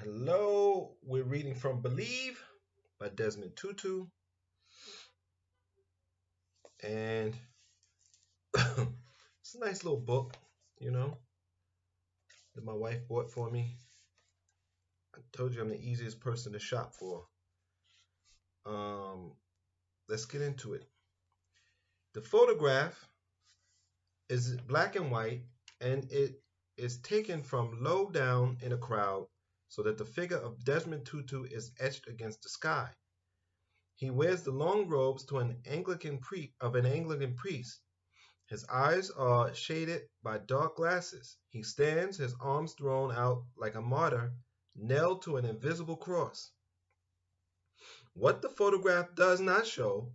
Hello, we're reading from Believe by Desmond Tutu, and it's a nice little book, you know, that my wife bought for me. I told you I'm the easiest person to shop for. Um, let's get into it. The photograph is black and white, and it is taken from low down in a crowd so that the figure of Desmond Tutu is etched against the sky. He wears the long robes of an Anglican priest. His eyes are shaded by dark glasses. He stands, his arms thrown out like a martyr, nailed to an invisible cross. What the photograph does not show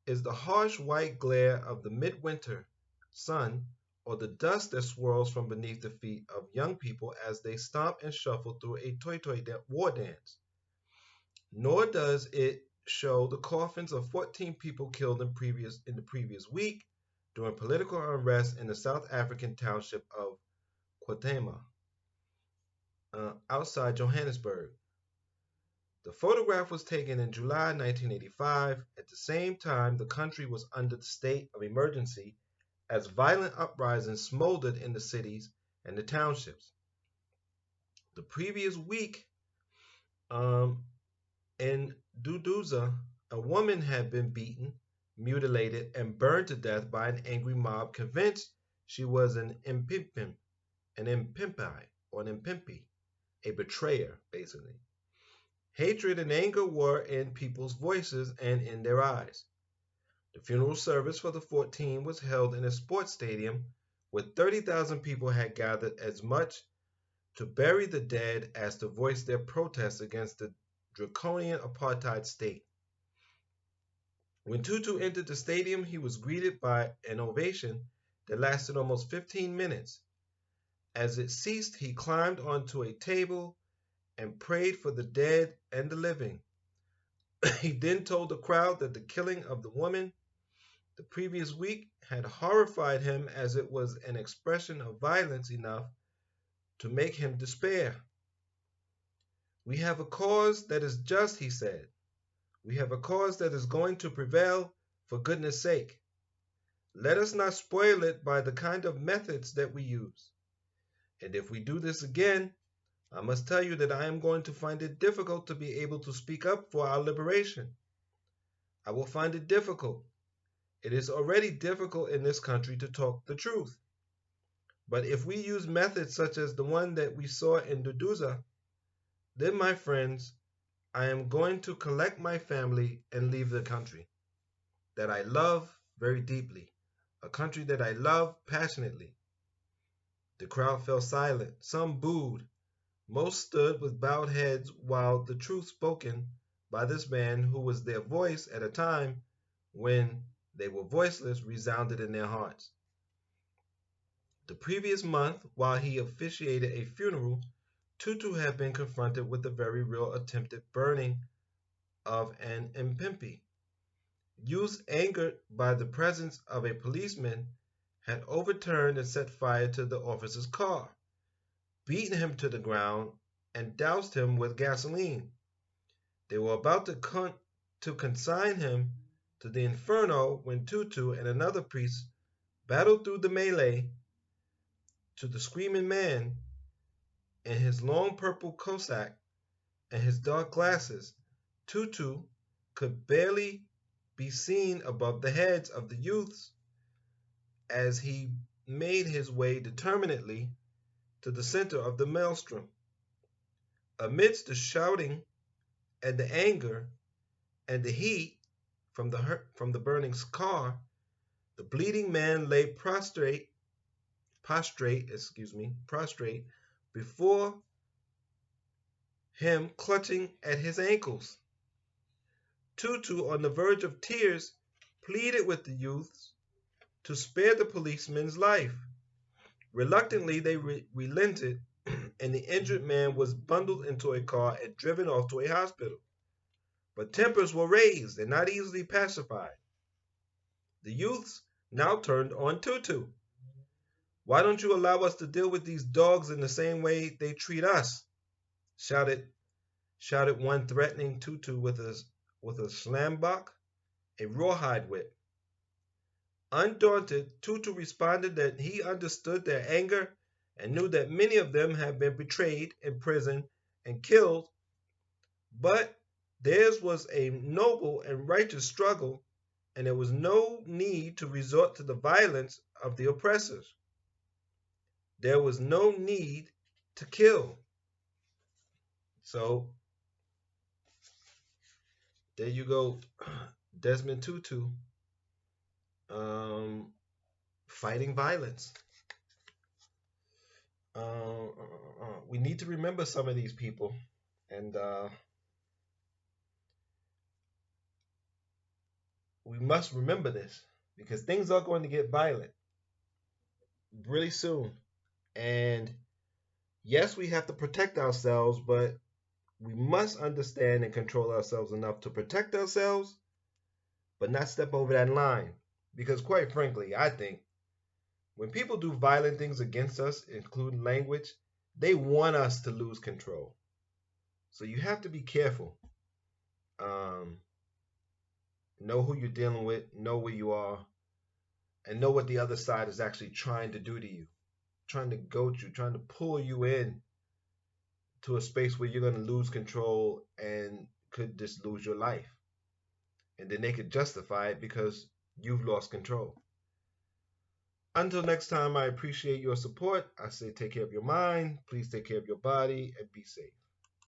is the harsh white glare of the midwinter sun or the dust that swirls from beneath the feet of young people as they stomp and shuffle through a war dance. Nor does it show the coffins of 14 people killed in the previous week during political unrest in the South African township of Kwatama, outside Johannesburg. The photograph was taken in July 1985. At the same time, the country was under the state of emergency as violent uprisings smoldered in the cities and the townships. The previous week, in Duduza, a woman had been beaten, mutilated, and burned to death by an angry mob convinced she was an impimpi, a betrayer, basically. Hatred and anger were in people's voices and in their eyes. The funeral service for the 14 was held in a sports stadium where 30,000 people had gathered, as much to bury the dead as to voice their protest against the draconian apartheid state. When Tutu entered the stadium, he was greeted by an ovation that lasted almost 15 minutes. As it ceased, he climbed onto a table and prayed for the dead and the living. He then told the crowd that the killing of the woman the previous week had horrified him, as it was an expression of violence enough to make him despair. "We have a cause that is just," he said. "We have a cause that is going to prevail, for goodness sake. Let us not spoil it by the kind of methods that we use. And if we do this again, I must tell you that I am going to find it difficult to be able to speak up for our liberation. I will find it difficult. It is already difficult in this country to talk the truth. But if we use methods such as the one that we saw in Duduza, then, my friends, I am going to collect my family and leave the country that I love very deeply, a country that I love passionately." The crowd fell silent. Some booed. Most stood with bowed heads while the truth spoken by this man, who was their voice at a time when they were voiceless, resounded in their hearts. The previous month, while he officiated a funeral, Tutu had been confronted with the very real attempted burning of an impimpi. Youths, angered by the presence of a policeman, had overturned and set fire to the officer's car, beaten him to the ground, and doused him with gasoline. They were about to consign him to the inferno when Tutu and another priest battled through the melee. To the screaming man, in his long purple cassock and his dark glasses, Tutu could barely be seen above the heads of the youths as he made his way determinedly to the center of the maelstrom. Amidst the shouting and the anger and the heat from the burning car, the bleeding man lay prostrate before him, clutching at his ankles. Tutu, on the verge of tears, pleaded with the youths to spare the policeman's life. Reluctantly, they relented, and the injured man was bundled into a car and driven off to a hospital. But tempers were raised and not easily pacified. The youths now turned on Tutu. "Why don't you allow us to deal with these dogs in the same way they treat us?" shouted shouted one, threatening Tutu with a slambok, a rawhide whip. Undaunted, Tutu responded that he understood their anger and knew that many of them had been betrayed, imprisoned, and killed, but theirs was a noble and righteous struggle, and there was no need to resort to the violence of the oppressors. There was no need to kill. So there you go, Desmond Tutu, um, fighting violence. We need to remember some of these people, and we must remember this because things are going to get violent really soon. And yes, we have to protect ourselves, but we must understand and control ourselves enough to protect ourselves, but not step over that line. Because, quite frankly, I think when people do violent things against us, including language, they want us to lose control. So you have to be careful. Um, know who you're dealing with, know where you are, and know what the other side is actually trying to do to you, trying to goad you, trying to pull you in to a space where you're going to lose control and could just lose your life. And then they could justify it because you've lost control. Until next time, I appreciate your support. I say take care of your mind, please take care of your body, and be safe.